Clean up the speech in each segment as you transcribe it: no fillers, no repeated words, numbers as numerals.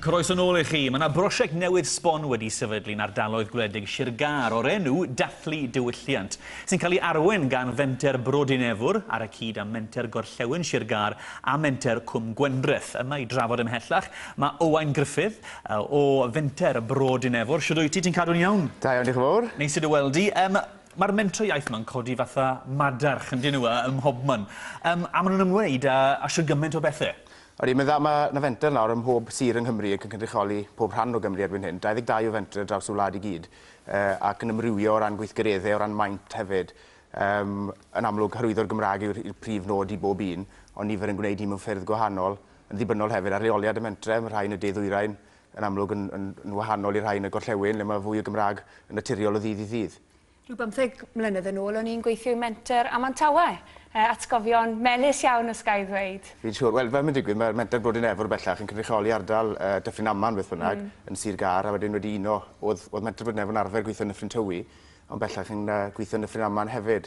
Croeso nôl i chi. Mae yna brosiect newydd sbon wedi sefydlu'n ardaloedd gwledig Sir Gaer o'r enw Dathlu Diwylliant, sy'n cael ei arwain gan Menter Dinefwr ar y cyd â Menter Gorllewin Sir Gaer a Menter Cwm Gwendreth. Yma i drafod ymhellach, mae Owain Gruffudd o Menter Dinefwr. Siwr wyt ti, ti'n cadw'n iawn? Da iawn, diolch yn fawr. Neis i dy weld i. Mae'r Mentrau Iaith yma'n codi fatha madarch yn dyn nhw ym mhobman. A maen nhw'n ymwneud â siwr gymaint o bethau. Oeddi, mae yna fenter nawr ym mhob sir yng Nghymru ac yn cynrychioli pob rhan o Gymru erbyn hyn. 22 o fenter draws y wlad i gyd, ac yn ymrywio o ran gweithgareddau, o ran maint hefyd. Yn amlwg, hyrwyddo'r Gymraeg yw'r prif nod i bob un, ond nifer yn gwneud i mewn ffyrdd gwahanol, yn ddibynnol hefyd ar leoliad y mentre, mae rhain y de-ddwyrain yn amlwg yn wahanol i'r rhain y Gorllewin, le mae fwy o Gymraeg yn naturiol o ddydd i ddydd. Rhyw 15 mlynedd yn ôl, o'n i'n gweithio i Menter a Mantawe. Atgofion melys iawn os gael ddweud. Fi'n siŵr. Wel, fel mae'n digwydd, mae Menter Dinefwr bellach yn cynrychioli ardal Dyffryn Aman beth bynnag yn Sir Gaer, a wedyn wedi uno, oedd Menter Dinefwr yn arfer gweithio yn Nyffryn Tywi, ond bellach yn gweithio yn Dyffryn Aman hefyd.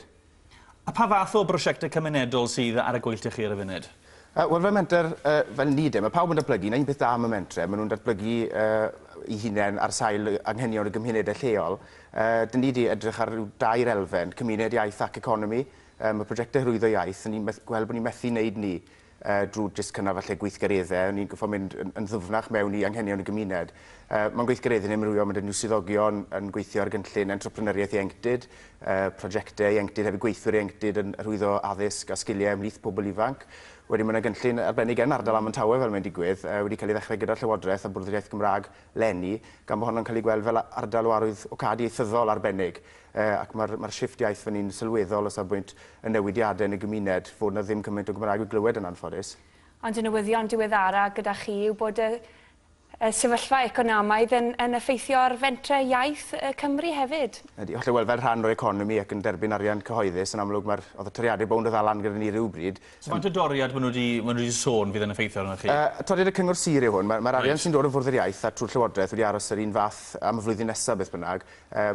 A pa fath o brosiectau cymunedol sydd ar y gwylltych chi ar y funud? Wel, fel Menter, fel ni de, mae pawb yn datblygu, na un beth da am y Mentre, maen nhw'n datblygu eu hunain ar sail anghenion y gymunedau lleol. Dyn ni wedi edrych ar rhyw 2 elfen, cymuned iaith ac economi. Mae prosiectau hyrwyddo iaith, a ni'n gweld bod ni'n methu wneud ni drwy jyst cynnal falle gweithgareddau. Ni'n goffo mynd yn ddyfnach mewn i anghenion y gymuned. Mae'n gweithgareddau'n ymrwyo, mae dyn nhw swyddogion yn gweithio ar gynllun entrepreneuriaeth ieuenctid, prosiectau ieuenctid hefyd gweithwyr ieuenctid yn hyrwyddo addysg a sgiliau ymhlith pobl ifanc. Wedyn mae yna gynllun arbennig yn ardal Mantawe fel mae'n digwydd, wedi cael ei ddechrau gyda'r Llywodraeth a Bwrdeiaeth Gymraeg leni, gan bod hwnna'n cael ei gweld fel ardal o arwydd o cadi ieithyddol arbennig. Ac mae'r shifft iaith fan ni'n sylweddol o safbwynt y newidiadau yn y gymuned, fod yna ddim cymaint o Gymraeg i glywed yn anffodus. Ond y newyddion diweddara gyda chi yw bod y sefyllfa economaidd yn effeithio ar Mentrau Iaith Cymru hefyd. Ydy, fel rhan o'r economi ac yn derbyn arian cyhoeddus, yn amlwg oedd y toriadau bownd o ddalan gyda ni rhywbryd. So faint o doriad maen nhw wedi sôn fydd yn effeithio arnoch chi? Toriad y cyngor sir yw hwn. Mae'r arian sy'n dod o Fwrdd yr Iaith a trwy'r Llywodraeth wedi aros yr un fath am y flwyddyn nesaf beth bynnag.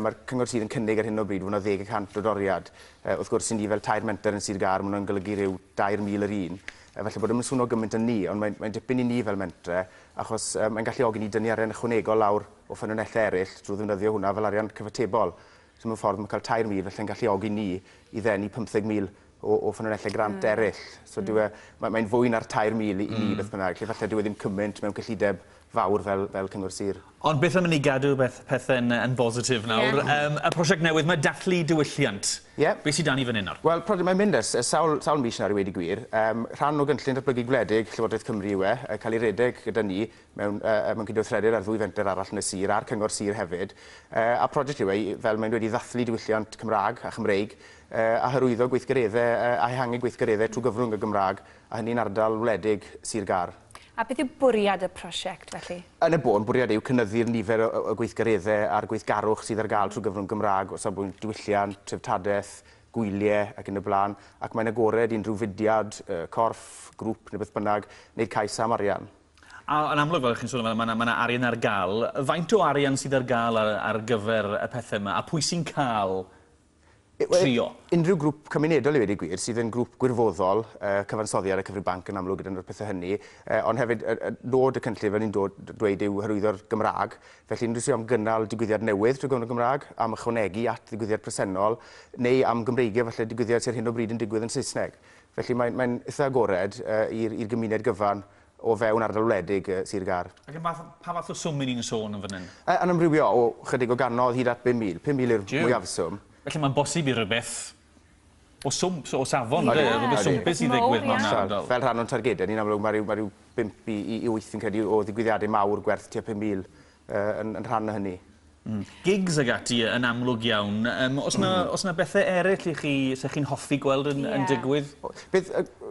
Mae'r cyngor sir yn cynnig ar hyn o bryd fod yna 10% o doriad. Wrth gwrs, sy'n ni fel 2 menter yn Sir Gaer, maen nhw'n golygu rhyw 2,000 yr un. Felly bod yn swnio gymaint yn ni, ond mae'n dipyn i ni fel mentre, achos mae'n galluogi ni dynnu arian ychwanegol lawr o ffynonellau eraill drwy ddefnyddio hwnna fel arian cyfatebol. So mewn ffordd, mae'n cael 3,000, felly'n galluogi ni i ddenu 15,000 o ffynonellau grant eraill. So mae'n fwy na'r 3,000 i ni beth bynnag, lle falle dyw e ddim cymaint mewn cyllideb fawr fel cyngor sir. Ond beth am i ni gadw pethau yn bositif nawr? Y prosiect newydd, mae Dathlu Diwylliant. Beth sydd dan i fan hyn nawr? Wel, mae'n mynd ers sawl mis nawr i wedi gwir. Rhan o gynllun datblygu gwledig Llywodraeth Cymru yw cael ei redeg gyda ni mewn cydweithredydd ar 2 fenter arall yn y sir a'r cyngor sir hefyd. A prosiect yw fel mae'n wedi ddathlu diwylliant Cymraeg a Chymreig a hyrwyddo gweithgareddau a ehangu gweithgareddau trwy gyfrwng y Gymraeg a hynny'n ardal wledig Sir Gaer. A beth yw bwriad y prosiect felly? Yn y bôn, bwriad yw cynyddu'r nifer o gweithgareddau a'r gweithgarwch sydd ar gael trwy gyfrwng Gymraeg o safbwynt diwylliant, treftadaeth, gwyliau ac yn y blaen, ac mae'n agored unrhyw fudiad, corff, grŵp neu beth bynnag, wneud cais am arian. A yn amlwg fel chi'n sôn, mae yna arian ar gael. Faint o arian sydd ar gael ar gyfer y pethau yma, a pwy sy'n cael trio? Unrhyw grŵp cymunedol i wedi gwir sydd yn grŵp gwirfoddol, cyfansoddi ar y Cyfri Banc yn amlwg gyda'r pethau hynny, ond hefyd nod y cynllun fel ni'n dweud yw hyrwyddo'r Gymraeg, felly unrhyw sydd am gynnal digwyddiad newydd trwy gyfrwng y Gymraeg, am ychwanegu at digwyddiad presennol, neu am Gymreigiau falle digwyddiad sydd hyn o bryd yn digwydd yn Saesneg. Felly mae'n eitha agored i'r gymuned gyfan o fewn ardal wledig Sir Gaer. Ac pa fath o swm ni'n sôn yn fan hyn? Yn ymrywio o chydig o ganodd hyd at 5,000. 5,000 yw'r mwyafswm. Felly mae'n bosib i rhywbeth o safon, rhywbeth swmpus i ddigwydd mewn ardal. Fel rhan o'n targedau, ni'n amlwg mae rhyw 5 i 8 yn credu o ddigwyddiadau mawr gwerth tua 5,000 yn rhan o hynny. Gigs ag ati yn amlwg iawn. Os yna bethau eraill i chi sy'ch chi'n hoffi gweld yn digwydd?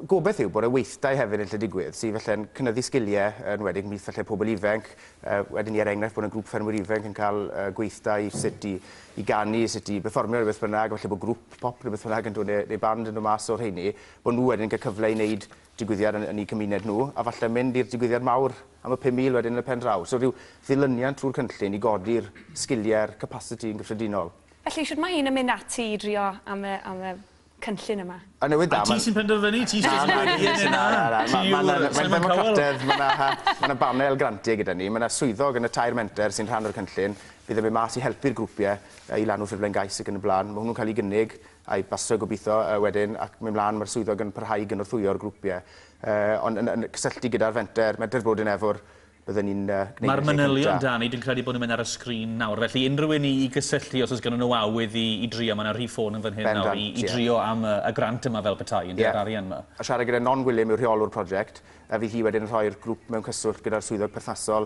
Gobeith yw bod y weithdai hefyd yn lle digwydd, sydd felly'n cynyddu sgiliau yn wedig ymhlith felly pobl ifanc. Wedyn ni enghraifft bod y grŵp ffermwyr ifanc yn cael gweithdai sut i ganu, sut i berfformio neu beth bynnag, felly bod grŵp pop neu beth bynnag yn dod neu band yn dod mas o'r heini, bod nhw wedyn yn cael cyfle i wneud digwyddiad yn eu cymuned nhw, a falle mynd i'r digwyddiad mawr am y 5,000 wedyn yn y pen draw. So rhyw ddilyniant trwy'r cynllun i godi'r sgiliau'r capacity yn gyffredinol. Felly, siwr mae un yn mynd ati i drio am y cynllun yma. A newydd da... A ti sy'n penderfynu? Ti sy'n Mae yna banel grantiau gyda ni. Mae yna swyddog yn y tair menter sy'n rhan o'r cynllun. Bydd yn mynd mas i helpu'r grwpiau i lanw ffurflen gais ac yn y blaen. Mae hwnnw'n cael ei gynnig a'i basio gobeithio wedyn ac mynd mlaen mae'r swyddog yn parhau gynorthwyo'r grwpiau. Ond yn cysylltu gyda'r menter Dinefwr, byddwn ni'n gwneud... Mae'r manylion Dani, dwi'n credu bod nhw'n mynd ar y sgrin nawr. Felly unrhyw un i gysylltu os oes gen nhw awydd i drio, mae yna rhif ffôn yn fan hyn nawr i drio am y grant yma fel petai, yn dweud arian yma. A siarad gyda non-Gwilym yw'r rheolwr prosiect, a fydd hi wedyn yn rhoi'r grŵp mewn cyswllt gyda'r swyddog perthnasol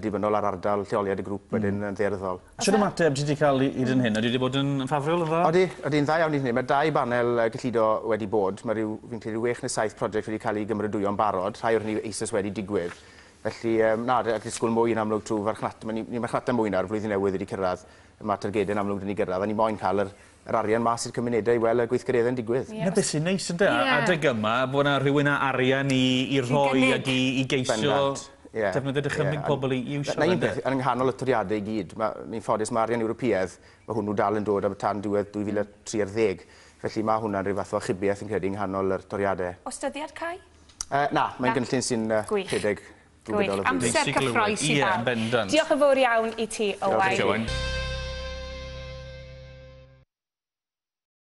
dibynol ar ardal lleoliad y grŵp wedyn yn ddeirddol. Siwr ymateb ti wedi cael hyd yn hyn? Ydy wedi bod yn ffafriol yn dda? Ydy'n dda iawn i hynny. Mae 2 banel gyllido wedi bod. Mae fi'n credu 6 neu 7 prosiect wedi cael ei gymrydwyo'n barod. Rhai o'r hynny eisoes wedi digwydd. Felly, ac disgwyl mwy yn amlwg trwy farchnata. Ni'n marchnata mwy na'r flwyddyn newydd wedi cyrraedd. Mae targedau'n amlwg wedi gyrraedd. A ni moyn cael yr arian mas i'r cymunedau i weld y gweithgareddau'n digwydd. Yna beth sy'n neis yn da. Adeg yma, bod yna rhywun â arian i rhoi ac i geisio defnyddio dychymyg pobl i iwsio. Na un peth, yn nghanol y toriadau i gyd. Ni'n ffodus mae arian Ewropeaidd, mae hwnnw dal yn dod am tan diwedd 2030. Felly mae hwnna'n rhyw fath o chybiaeth yn credu yng nghanol yr toriadau. Ostyddiad Cai? Na, mae'n gynllun sy'n rhedeg. Gwych. Amser cyffroes i bawb. Ie, bendant. Diolch yn fawr iawn i ti, Owain.